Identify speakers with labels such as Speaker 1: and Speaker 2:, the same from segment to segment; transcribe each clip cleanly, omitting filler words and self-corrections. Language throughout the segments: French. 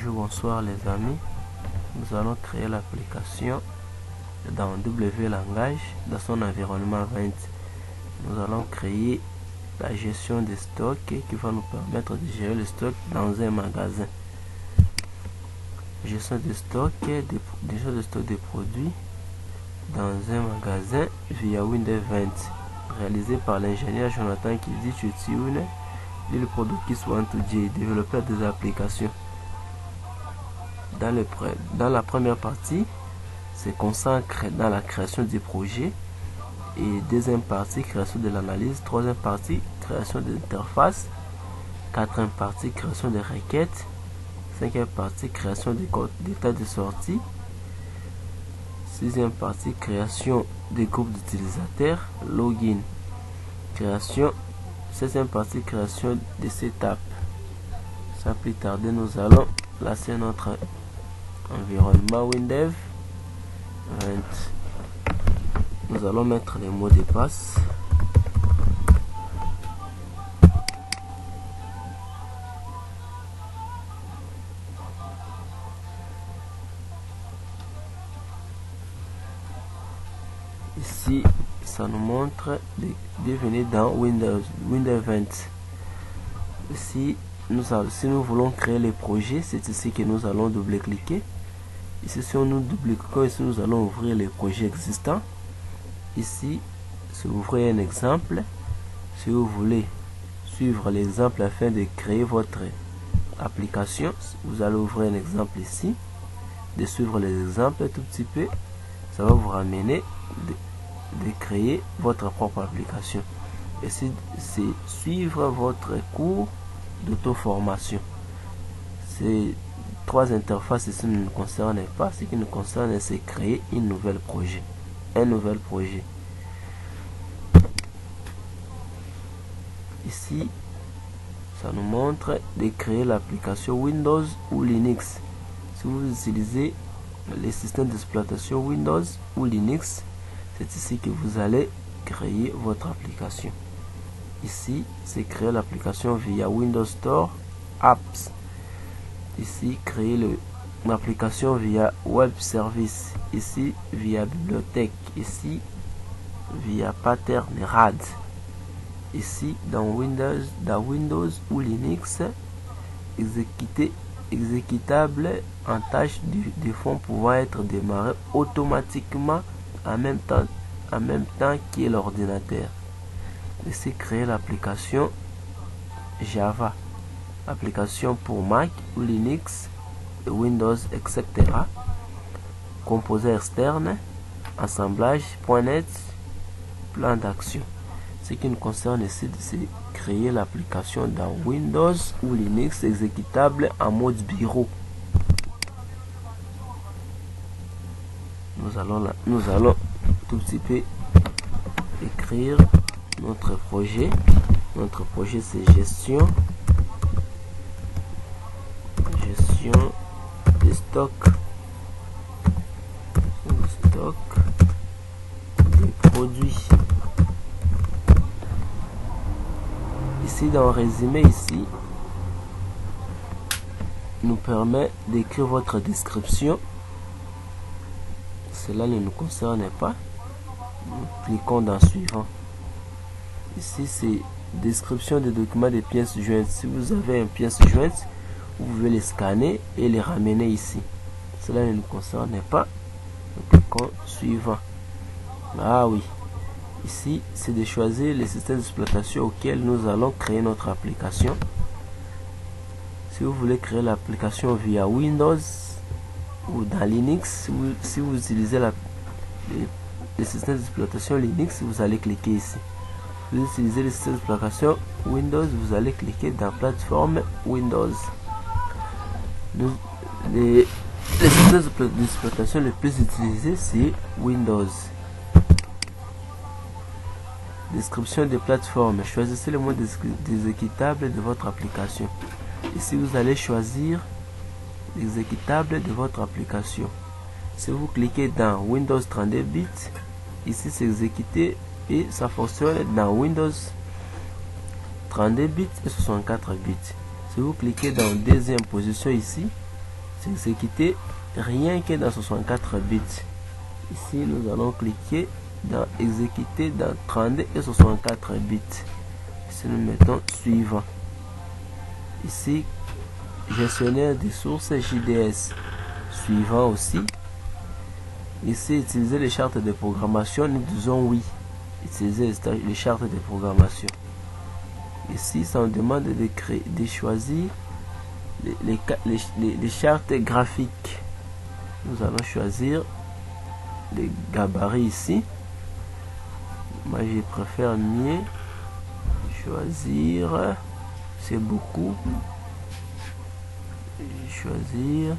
Speaker 1: Bonjour, bonsoir les amis. Nous allons créer l'application dans W langage dans son environnement 20. Nous allons créer la gestion des stocks qui va nous permettre de gérer le stock dans un magasin. Gestion des stocks, des produits dans un magasin via Windows 20, réalisé par l'ingénieur Jonathan Kidi Chutiune et le Product Swantuji, développeur des applications. Dans la première partie, se consacre dans la création du projet, et deuxième partie, création de l'analyse, troisième partie, création de l'interface, quatrième partie, création des requêtes, cinquième partie, création des codes d'état de sortie, sixième partie, création des groupes d'utilisateurs, login, création, septième partie, création de setup. Sans plus tarder, nous allons placer notre environnement Windows 20. Nous allons mettre les mots de passe. Ici, ça nous montre de venir dans Windows 20. Ici, si nous voulons créer les projets, c'est ici que nous allons double-cliquer. Ici, si nous double-cliquons, ici nous allons ouvrir les projets existants. Ici, si vous ouvrez un exemple, si vous voulez suivre l'exemple afin de créer votre application, vous allez ouvrir un exemple ici, de suivre les exemples un tout petit peu, ça va vous ramener de créer votre propre application. Et c'est suivre votre cours d'auto-formation. Ces trois interfaces ici ne nous concernent pas. Ce qui nous concerne, c'est créer un nouvel projet. Ici, ça nous montre de créer l'application Windows ou Linux. Si vous utilisez les systèmes d'exploitation Windows ou Linux, c'est ici que vous allez créer votre application. Ici, c'est créer l'application via Windows Store Apps. Ici, créer l'application via Web Service. Ici, via Bibliothèque. Ici, via Pattern RAD. Ici, dans Windows ou Linux, exécutable en tâche de fond pouvant être démarré automatiquement en même temps que l'ordinateur. Ici, créer l'application Java, application pour Mac ou Linux, Windows, etc. Composé externe, assemblage, .NET, plan d'action. Ce qui nous concerne ici, c'est créer l'application dans Windows ou Linux exécutable en mode bureau. Nous allons tout petit peu écrire notre projet. Notre projet, c'est gestion des stocks des produits. Ici, dans le résumé, ici, nous permet d'écrire votre description. Cela ne nous concerne pas. Nous cliquons dans suivant. Ici, c'est description des documents des pièces jointes. Si vous avez une pièce jointe, vous pouvez les scanner et les ramener ici. Cela ne nous concerne pas. Nous cliquons suivant. Ah oui. Ici, c'est de choisir les systèmes d'exploitation auxquels nous allons créer notre application. Si vous voulez créer l'application via Windows ou dans Linux, si vous utilisez les systèmes d'exploitation Linux, vous allez cliquer ici. Si vous utilisez les systèmes d'exploitation Windows, vous allez cliquer dans plateforme Windows. Les systèmes d'exploitation les plus utilisés, c'est Windows. Description des plateformes. Choisissez le mode exécutable de votre application. Ici, vous allez choisir l'exécutable de votre application. Si vous cliquez dans Windows 32 bits, ici c'est exécuté et ça fonctionne dans Windows 32 bits et 64 bits. Si vous cliquez dans deuxième position ici, s'exécuter rien que dans 64 bits. Ici, nous allons cliquer dans exécuter dans 32 et 64 bits. Ici, nous mettons suivant. Ici, gestionnaire des sources JDS. Suivant aussi. Ici, utiliser les chartes de programmation. Nous disons oui. Utiliser les chartes de programmation. Ici, ça nous demande de choisir les chartes graphiques. Nous allons choisir les gabarits ici. Moi, je préfère mieux choisir, c'est beaucoup. Choisir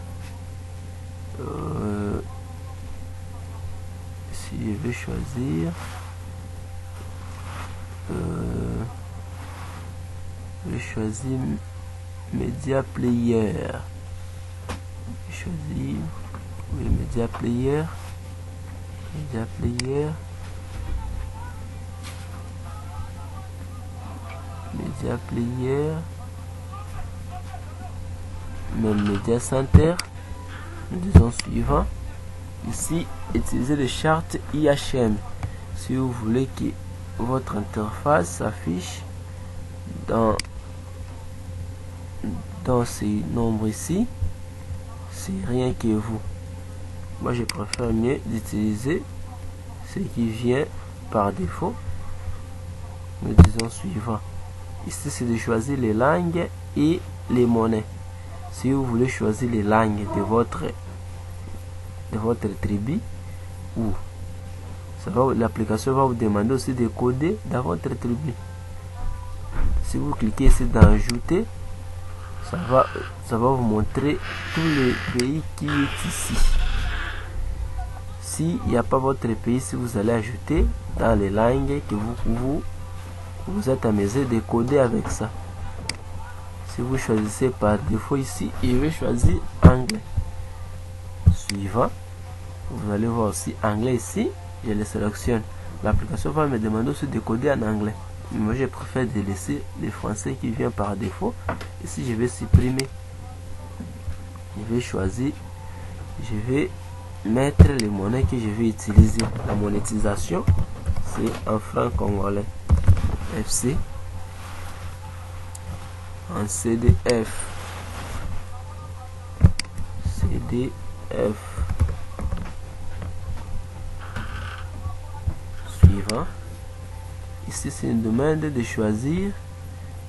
Speaker 1: si je vais choisir je vais choisir Media Player. Choisir oui, Media Player. Media Player. Media Player. Même Media Center. Nous disons suivant. Ici, utilisez les chartes IHM. Si vous voulez que votre interface s'affiche dans ces nombres ici, c'est rien que vous. Moi, je préfère mieux d'utiliser ce qui vient par défaut. Nous disons suivant. Ici, c'est de choisir les langues et les monnaies. Si vous voulez choisir les langues de votre tribu, ou l'application va vous demander aussi de coder dans votre tribu. Si vous cliquez ici dans ajouter, ça va vous montrer tous les pays qui est ici. S'il n'y a pas votre pays, si vous allez ajouter dans les langues que vous êtes amusé de coder avec ça. Si vous choisissez par défaut ici, je vais choisir anglais. Suivant, vous allez voir aussi anglais ici, je le sélectionne. L'application va me demander aussi de coder en anglais. Mais moi, je préfère de laisser le français qui vient par défaut. Ici, je vais supprimer. Je vais choisir, je vais mettre les monnaies que je vais utiliser. La monétisation, c'est en francs congolais. FC. En CDF. CDF. Suivant. Ici, c'est une demande de choisir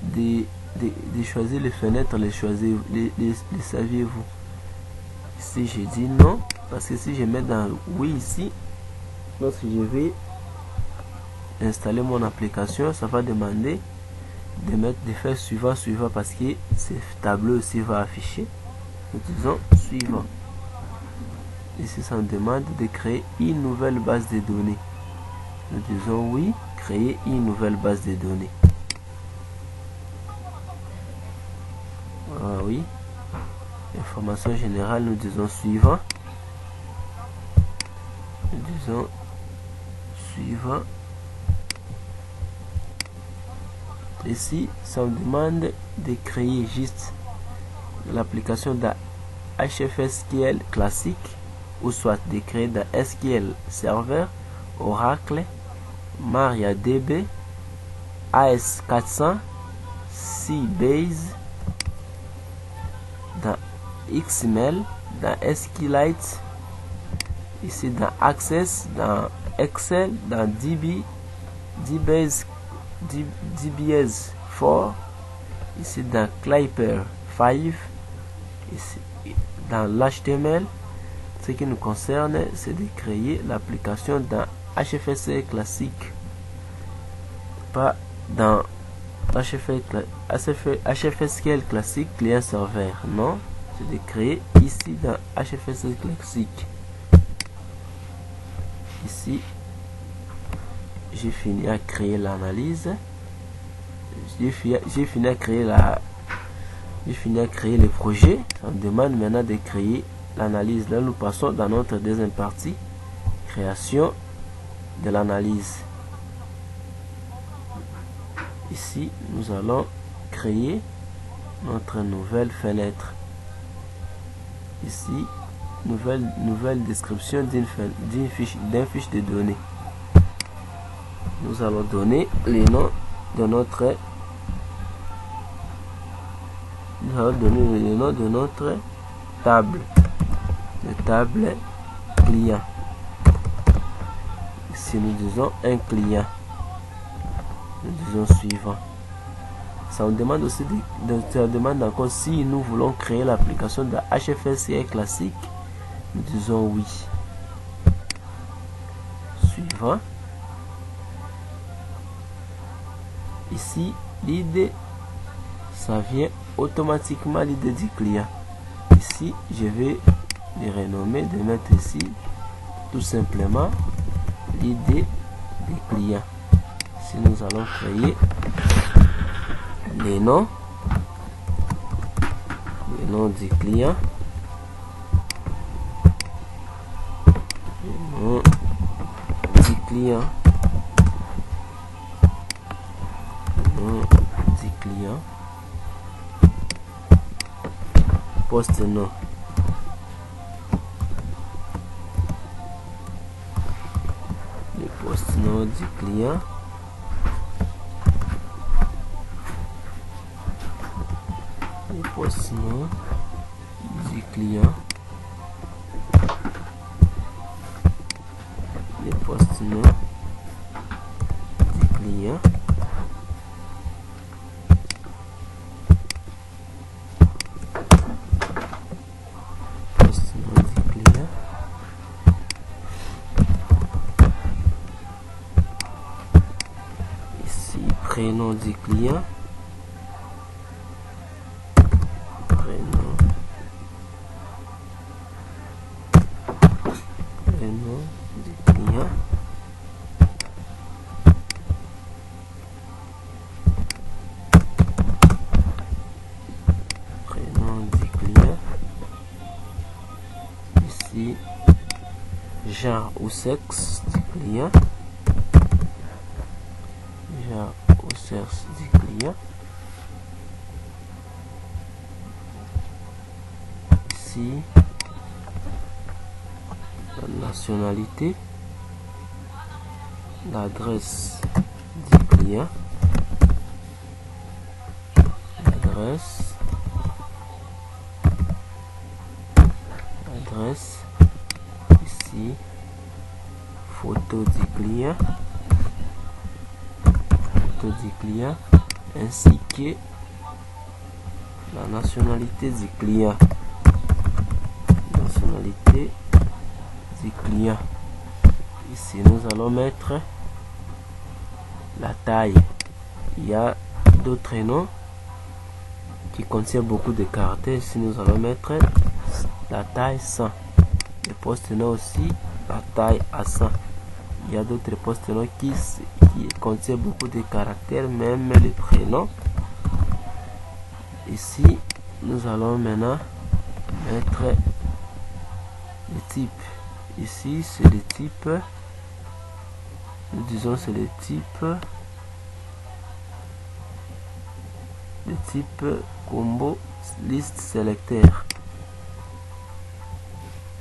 Speaker 1: de choisir les fenêtres, les saviez-vous. Ici, je dis non, parce que si je mets dans oui ici, lorsque je vais installer mon application, ça va demander de faire suivant, parce que ce tableau aussi va afficher. Nous disons suivant. Ici, ça nous demande de créer une nouvelle base de données. Nous disons oui, créer une nouvelle base de données. Ah oui. Information générale, nous disons suivant. Nous disons suivant. Ici, ça nous demande de créer juste l'application d'un HFSQL classique, ou soit de créer d'un SQL Server, Oracle, MariaDB, AS400, Sybase, dans XML, dans SQLite, ici dans Access, dans Excel, dans DBase 4, ici dans Clipper 5, ici dans l'HTML. Ce qui nous concerne, c'est de créer l'application dans HFSQL classique, pas dans HFSQL classique client serveur. Non, c'est de créer ici dans HFSQL classique. Ici, j'ai fini à créer l'analyse. J'ai fini à créer le projet. On me demande maintenant de créer l'analyse. Là, nous passons dans notre deuxième partie, création de l'analyse. Ici, nous allons créer notre nouvelle fenêtre. ici nouvelle description d'une fiche de données. Nous allons donner le nom de notre table, de table client. Ici nous disons un client, nous disons suivant. Ça nous demande aussi ça demande encore si nous voulons créer l'application de HFSC classique. Nous disons oui. Suivant. Ici l'idée, ça vient automatiquement l'idée du client. Ici je vais le renommer, de mettre ici tout simplement l'idée des clients. Si nous allons créer les noms du client, le nom du client, poste nom, le poste nom du client, le poste nom du client, le poste nom du client, prénom du client, prénom du client, prénom du client, ici genre ou sexe du client, genre ou sexe du client, ici la nationalité, l'adresse du client, l'adresse, ici photo du client, ainsi que la nationalité du client, ici nous allons mettre la taille. Il y a d'autres noms qui contiennent beaucoup de caractères. Ici nous allons mettre la taille 100. Le poste nom aussi la taille à 100. Il y a d'autres postes noms qui contiennent beaucoup de caractères, même les prénoms. Ici nous allons maintenant mettre le type. Ici c'est le type, nous disons c'est le type combo liste sélecteur.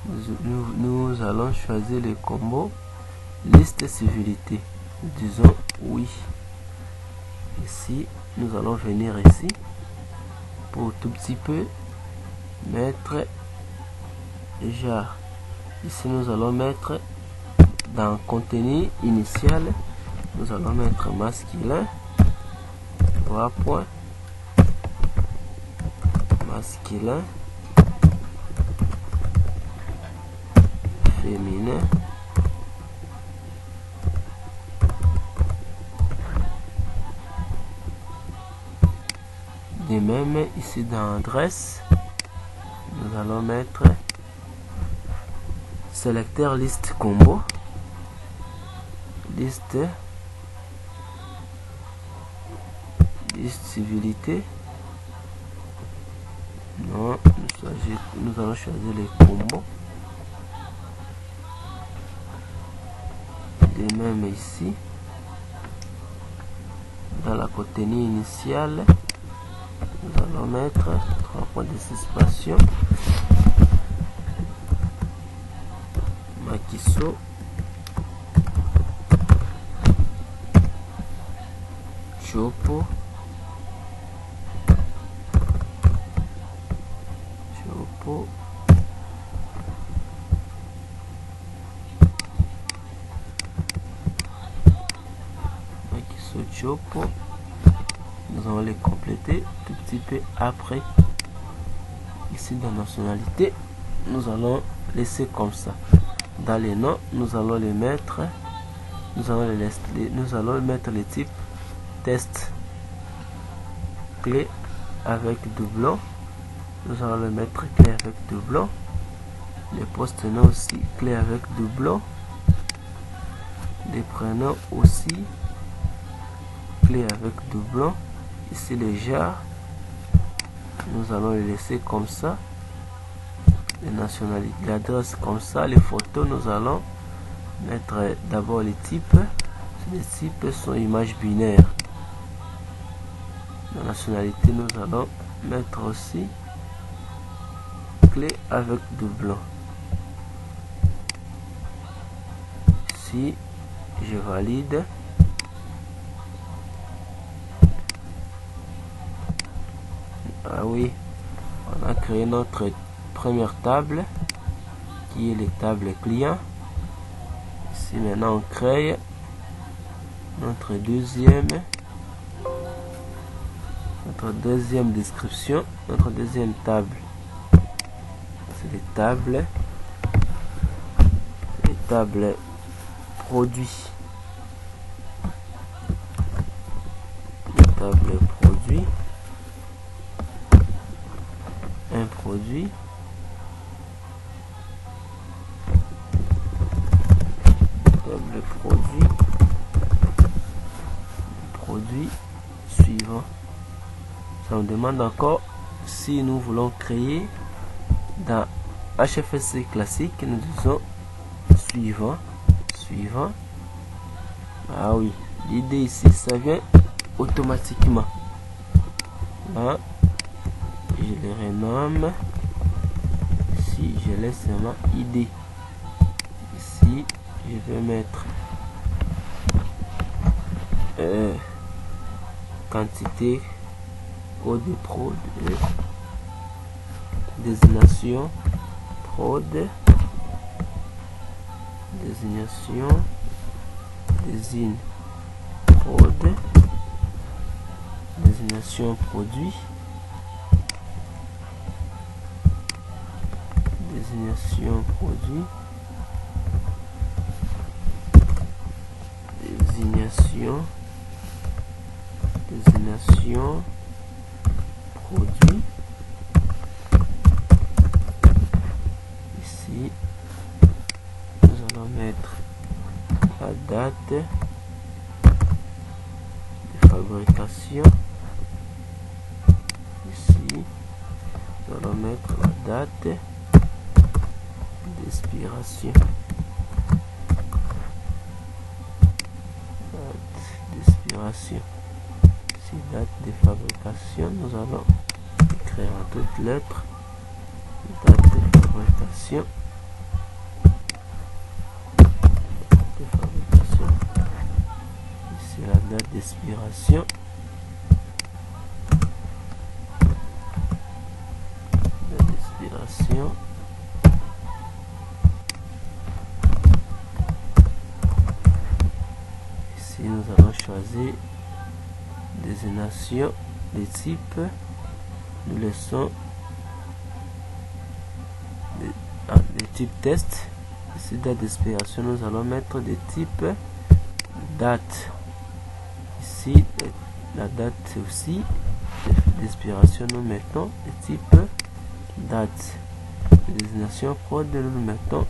Speaker 1: Nous allons choisir le combo liste civilité. Nous disons oui. Ici nous allons venir ici pour tout petit peu mettre genre. Ici nous allons mettre dans contenu initial, nous allons mettre masculin, 3 points, masculin, féminin, de même ici dans adresse, nous allons mettre sélecteur liste combo, liste civilité. Non, nous allons choisir les combos. De même ici dans la contenu initiale, nous allons mettre 3 points de suspension. photo. Chopo. Chopo. Nous allons les compléter tout petit peu après. Ici dans nationalité, nous allons laisser comme ça. Dans les noms, nous allons les mettre. Nous allons mettre les types test clé avec doublon. Nous allons le mettre clé avec doublon. Les postes noms aussi clé avec doublon. Les prénoms aussi clé avec doublon. Ici les genres, nous allons les laisser comme ça. Les nationalités, l'adresse comme ça. Les photos, nous allons mettre d'abord les types. Les types sont images binaires. La nationalité, nous allons mettre aussi clé avec doublon. Ici, je valide. Ah oui, on a créé notre première table qui est les tables clients. Ici maintenant on crée notre deuxième description, notre deuxième table. C'est les tables produits. Les tables produits. Un produit. Table produit suivant. Ça nous demande encore si nous voulons créer dans HFSC classique. Nous disons suivant. Ah oui, l'idée ici ça vient automatiquement. Là, je les renomme. Ici je laisse seulement ID. Ici je vais mettre quantité, code prod, désignation prod, désigne prod, désignation produit, désignation produit, désignation produit. Ici nous allons mettre la date de fabrication. Ici nous allons mettre la date d'expiration. Ici date de fabrication, nous allons écrire en toutes lettres date de fabrication. Ici la date d'expiration. Ici nous allons choisir désignation des types. Nous laissons des types test. Ici date d'expiration, nous allons mettre des types date. Ici la date aussi d'expiration, nous mettons des types date. Désignation prod, nous mettons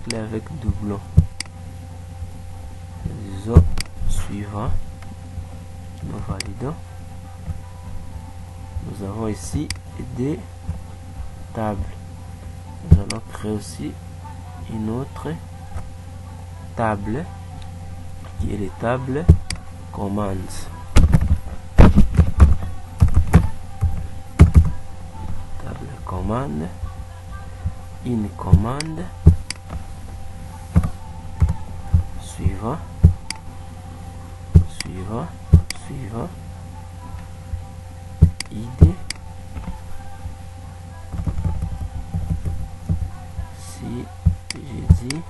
Speaker 1: clé avec doublon. Disons suivant. Nous validons. Nous avons ici des tables. Nous allons créer aussi une autre table qui est les tables commandes. Table commande, une commande, suivant, suivant, suivant, idée. Si j'ai dit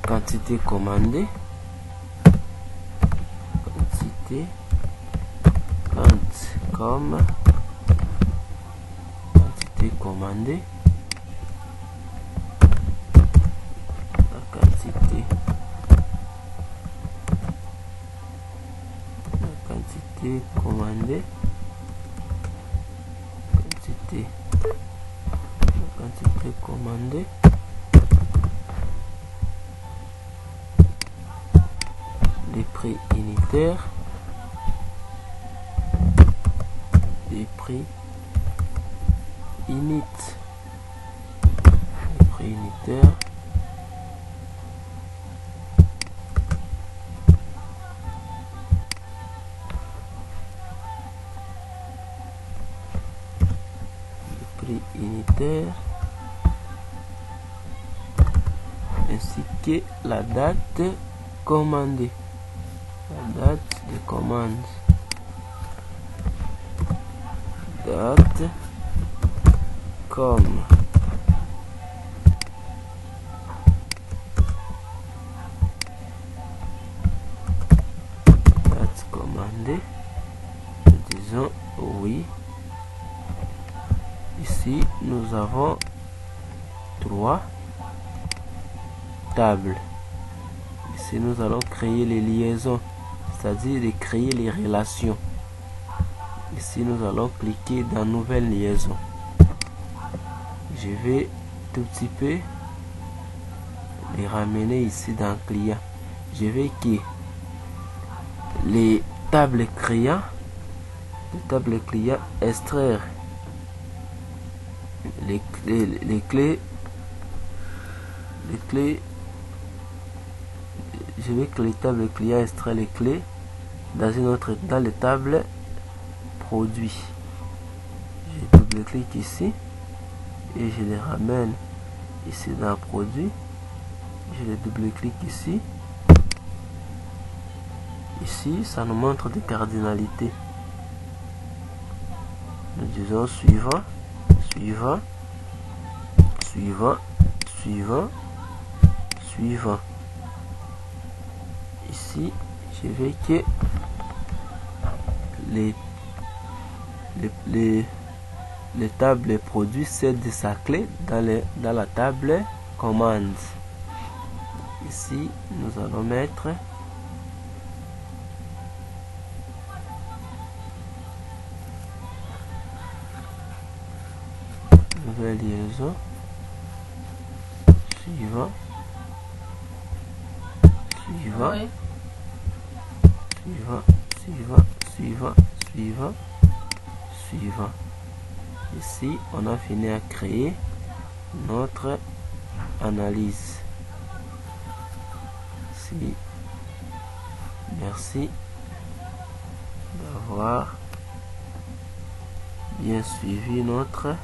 Speaker 1: quantité commandée, quantité comme quantité commandée, la quantité commandée, quantité commandée, les prix unitaires, les prix unitaires, les prix unitaires, unitaire, ainsi que la date commandée, la date de commande, date comme date commandée, nous disons oui. Ici, nous avons 3 tables. Ici, nous allons créer les liaisons, c'est-à-dire de créer les relations. Ici, nous allons cliquer dans Nouvelle liaison. Je vais tout petit peu les ramener ici dans Client. Je vais que les tables clients, extraire les clés, je vais que les tables clients extraire les clés dans les tables produits. Je double-clique ici et je les ramène ici dans produit. Je les double-clique ici. Ici, ça nous montre des cardinalités. Nous disons suivant, suivant, suivant, suivant, suivant. Ici, je vais que les tables produits cèdent sa clé dans la table commande. Ici, nous allons mettre nouvelle liaison, suivant, suivant, oui. Suivant, suivant, suivant, suivant, suivant. Ici, on a fini à créer notre analyse. Ici, merci d'avoir bien suivi notre